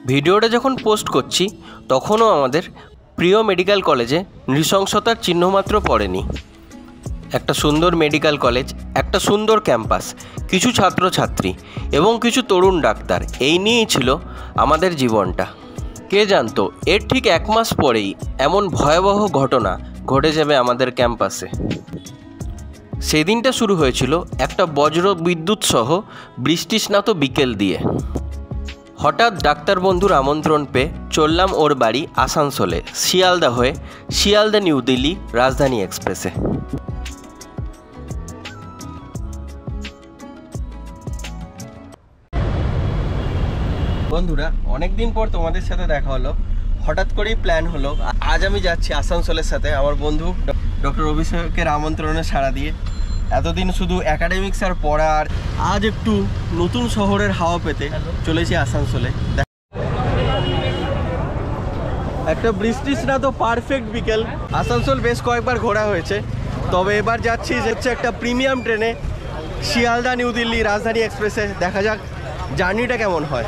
ভিডিওটা যখন পোস্ট করছি তখনও আমাদের প্রিয় মেডিকেল কলেজে নৃশংসতার চিহ্নমাত্র পড়েনি। একটা সুন্দর মেডিকেল কলেজ, একটা সুন্দর ক্যাম্পাস, কিছু ছাত্রছাত্রী এবং কিছু তরুণ ডাক্তার, এই নিয়েই ছিল আমাদের জীবনটা। কে জানতো এর ঠিক 1 মাস পরেই এমন ভয়াবহ ঘটনা ঘটে যাবে আমাদের ক্যাম্পাসে। সেদিনটা শুরু হয়েছিল একটা বজ্র বিদ্যুৎ সহ বৃষ্টিস্নাত বিকেল দিয়ে। হঠাৎ ডাক্তার বন্ধুর আমন্ত্রণ পেয়ে চললাম ওর বাড়ি আসানসোলে, শিয়ালদা হয়ে, শিয়ালদা নিউ দিল্লি রাজধানী এক্সপ্রেসে। বন্ধুরা, অনেক দিন পর তোমাদের সাথে দেখা হলো। হঠাৎ করেই প্ল্যান হলো, আজ আমি যাচ্ছি আসানসোলের সাথে আমার বন্ধু ডক্টর অভিষেকের আমন্ত্রণে সাড়া দিয়ে। এতদিন শুধু একাডেমিক্স আর পড়া, আর আজ একটু নতুন শহরের হাওয়া পেতে চলেছি আসানসোলে। একটা বৃষ্টিস্নাত পারফেক্ট বিকেল। আসানসোল বেশ কয়েকবার ঘোরা হয়েছে, তবে এবার যাচ্ছি হচ্ছে একটা প্রিমিয়াম ট্রেনে, শিয়ালদা নিউ দিল্লি রাজধানী এক্সপ্রেসে। দেখা যাক জার্নিটা কেমন হয়।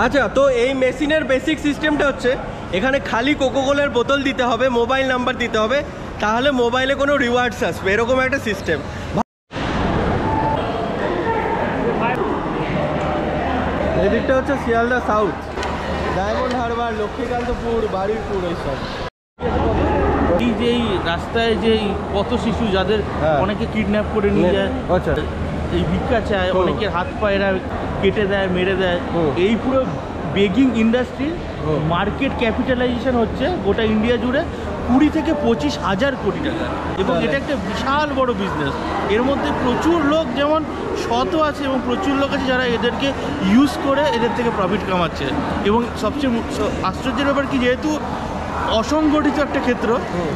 আচ্ছা, তো এই মেশিনের বেসিক সিস্টেমটা হচ্ছে এখানে খালি কোকোকোলার বোতল দিতে হবে, মোবাইল নাম্বার দিতে হবে, তাহলে মোবাইলে কোনো রিওয়ার্ডস আসবে, এরকম একটা সিস্টেম। এদিকটা হচ্ছে শিয়ালদা সাউথ, ডায়মন্ড হারবার, লক্ষ্মীকান্তপুর, বারুইপুর, এইসব। এই যেই রাস্তায় যেই কত শিশু যাদের অনেকে কিডন্যাপ করে নিয়ে যায়, আচ্ছা, এই ভিক্ষা চায়, অনেকের হাত পায়েরা কেটে দেয়, মেরে দেয়, এই পুরো বেগিং ইন্ডাস্ট্রি মার্কেট ক্যাপিটালাইজেশন হচ্ছে গোটা ইন্ডিয়া জুড়ে 20 থেকে 25 হাজার কোটি টাকা, এবং এটা একটা বিশাল বড় বিজনেস। এর মধ্যে প্রচুর লোক যেমন সৎও আছে এবং প্রচুর লোক আছে যারা এদেরকে ইউজ করে এদের থেকে প্রফিট কামাচ্ছে। এবং সবচেয়ে আশ্চর্যের ব্যাপার কি, যেহেতু অসংগঠিত একটা ক্ষেত্র,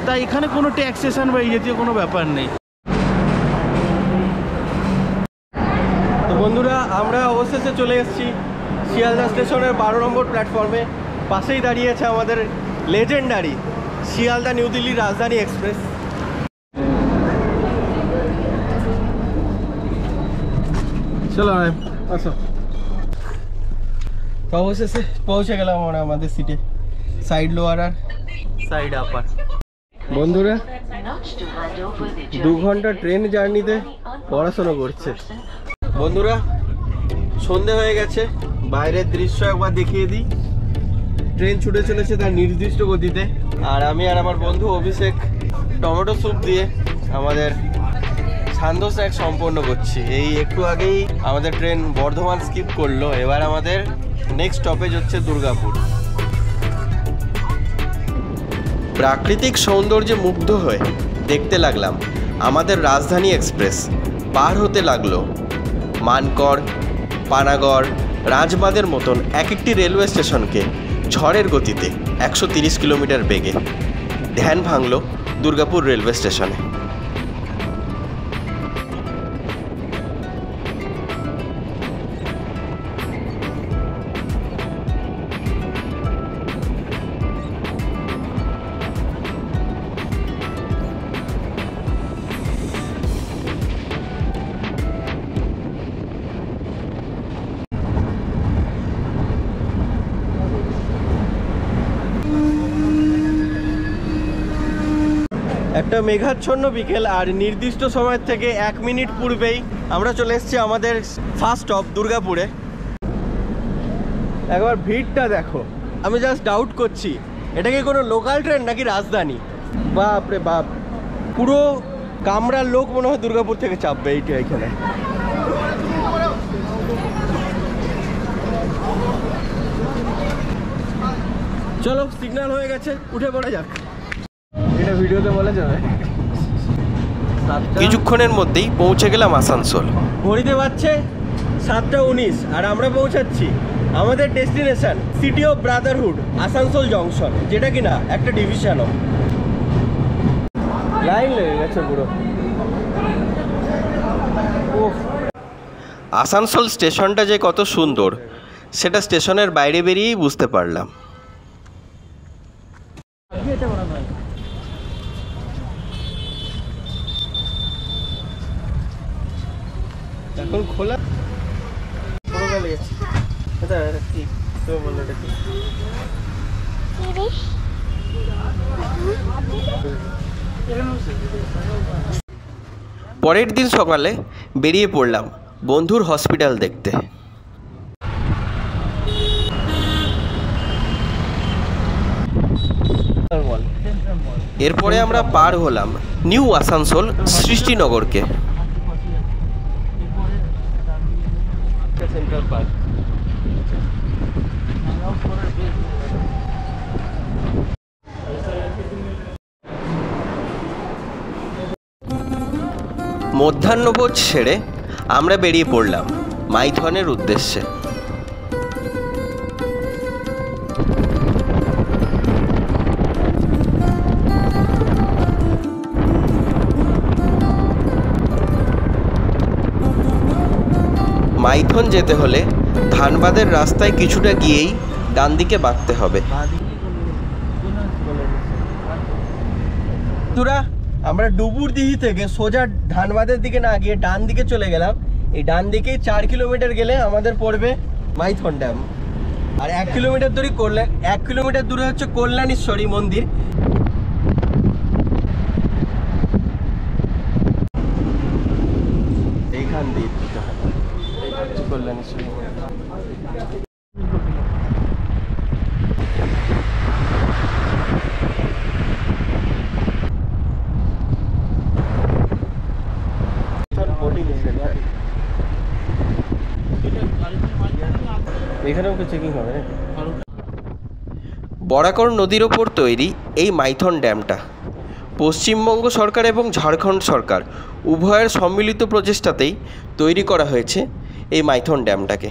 তাই এখানে কোনো ট্যাক্সেশন বা এই জাতীয় কোনো ব্যাপার নেই। তো বন্ধুরা, আমরা অবশেষে চলে এসেছি শিয়ালদা স্টেশনের 12 নম্বর প্ল্যাটফর্মে। পাশেই দাঁড়িয়েছে আমাদের লেজেন্ডারি শিয়ালদা নিউ দিল্লি রাজধানী এক্সপ্রেস। চলো আসো। তো অবশেষে পৌঁছে গেলাম আমরা আমাদের সিটে, সাইড লোয়ার আর সাইড আপার। বন্ধুরা, 2 ঘন্টা ট্রেন জার্নিতে পড়াশোনা করছে। বন্ধুরা, সন্ধে হয়ে গেছে, বাইরের দৃশ্য একবার দেখিয়ে দিই। ট্রেন ছুটে চলেছে তার নির্দিষ্ট গতিতে, আর আমি আর আমার বন্ধু অভিষেক টমেটো স্যুপ দিয়ে আমাদের সান্ধ্য স্ন্যাক সম্পন্ন করছি। এই একটু আগেই আমাদের ট্রেন বর্ধমান স্কিপ করলো, এবার আমাদের নেক্সট স্টপেজ হচ্ছে দুর্গাপুর। প্রাকৃতিক সৌন্দর্যে মুগ্ধ হয়ে দেখতে লাগলাম আমাদের রাজধানী এক্সপ্রেস পার হতে লাগলো মানকড়, পানাগড়, রাজবাঁধের মতন এক একটি রেলওয়ে স্টেশনকে ঝড়ের গতিতে 130 কিলোমিটার বেগে। ধ্যান ভাঙল দুর্গাপুর রেলওয়ে স্টেশনে। একটা মেঘাচ্ছন্ন বিকেল, আর নির্দিষ্ট সময় থেকে 1 মিনিট পূর্বেই আমরা চলে এসেছি আমাদের ফার্স্ট স্টপ দুর্গাপুরে। একবার ভিড়টা দেখো, আমি জাস্ট ডাউট করছি এটা কি কোনো লোকাল ট্রেন নাকি রাজধানী। বাপ রে বাপ, পুরো কামরার লোক মনে হয় দুর্গাপুর থেকে চাপবে এইটা এখানে। চলো, সিগন্যাল হয়ে গেছে, উঠে পড়া যাক। এটা ভিডিওতে বলা যাবে। কিছুক্ষণের মধ্যেই পৌঁছে গেলাম আসানসোল। ঘড়িতে বাজছে 7:19, আর আমরা পৌঁছাচ্ছি আমাদের destination city of Brotherhood, Asansol junction, যেটা কিনা একটা ডিভিশনও। লাইন লেগে গেছে পুরো। আসানসোল স্টেশনটা যে কত সুন্দর সেটা স্টেশনের বাইরে বেরিয়েই বুঝতে পারলাম। এখন খোলা গেলে গেছে। এটা কি তো বললো, এটা কি? পরের দিন সকালে বেরিয়ে পড়লাম বন্ধুর হসপিটাল দেখতে। এরপরে আমরা পার হলাম নিউ আসানসোল সৃষ্টিনগরকে। সেন্ট্রাল পার্ক মধ্যাহ্নভোজ সেরে আমরা বেরিয়ে পড়লাম মাইথনের উদ্দেশ্যে। মাইথন যেতে হলে ধানবাদের রাস্তায় কিছুটা গিয়েই ডান দিকে বাঁকতে হবে। আমরা ডুবুরদিহি থেকে সোজা ধানবাদের দিকে না গিয়ে ডান দিকে চলে গেলাম। এই ডান দিকেই 4 কিলোমিটার গেলে আমাদের পড়বে মাইথন ড্যাম। আর 1 কিলোমিটার দূরে 1 কিলোমিটার দূরে হচ্ছে কল্যাণেশ্বরী মন্দির। এইখান দিয়ে কল্যাণেশ্বরী এখানেও চেকিং হবে। বরাকর নদীর ওপর তৈরি এই মাইথন ড্যামটা পশ্চিমবঙ্গ সরকার এবং ঝাড়খণ্ড সরকার উভয়ের সম্মিলিত প্রচেষ্টাতেই তৈরি করা হয়েছে এই মাইথন ড্যামটাকে।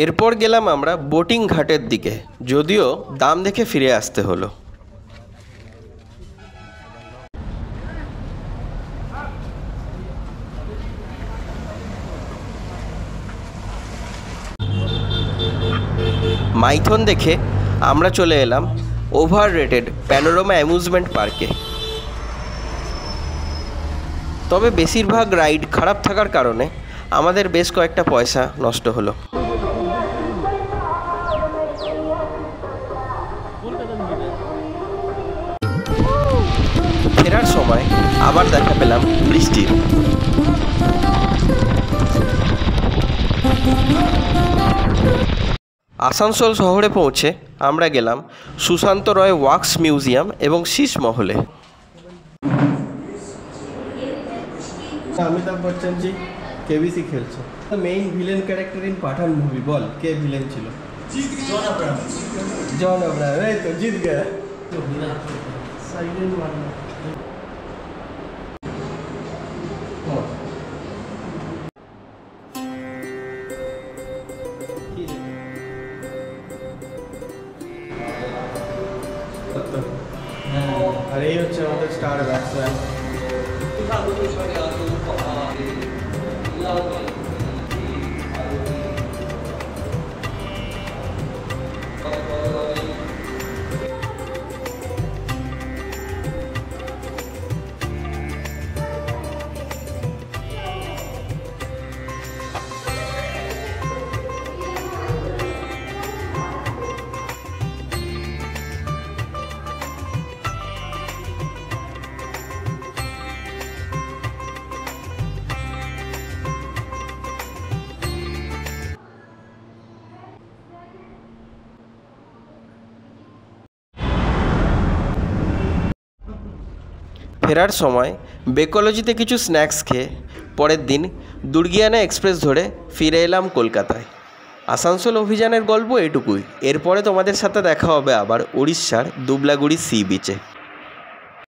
এরপর গেলাম আমরা বোটিং ঘাটের দিকে, যদিও দাম দেখে ফিরে আসতে হলো। মাইথন দেখে আমরা চলে এলাম ওভার রেটেড প্যানোরামা অ্যামিউজমেন্ট পার্কে। তবে বেশিরভাগ রাইড খারাপ থাকার কারণে আমাদের বেশ কয়েকটা পয়সা নষ্ট হলো। ফেরার সময় আবার দেখা পেলাম বৃষ্টির। আসানসোল শহরে পৌঁছে আমরা গেলাম সুশান্ত রয় ওয়াক্স মিউজিয়াম এবং শীষ মহলে। অমিতাভ বচ্চন জি কেবিসি খেলছে। Main villain character in Pathaan movie, বল কে ভিলেন ছিল? জন আব্রাহাম। এই তো জিত গয়া। আর এই হচ্ছে আমাদের স্টার ব্যাটসম্যান। ফেরার সময় বেকোলজিতে কিছু স্ন্যাক্স খেয়ে পরের দিন দুর্গিয়ানা এক্সপ্রেস ধরে ফিরে এলাম কলকাতায়। আসানসোল অভিযানের গল্প এটুকুই। এরপরে তোমাদের সাথে দেখা হবে আবার উড়িষ্যার দুবলাগুড়ি সি বিচে।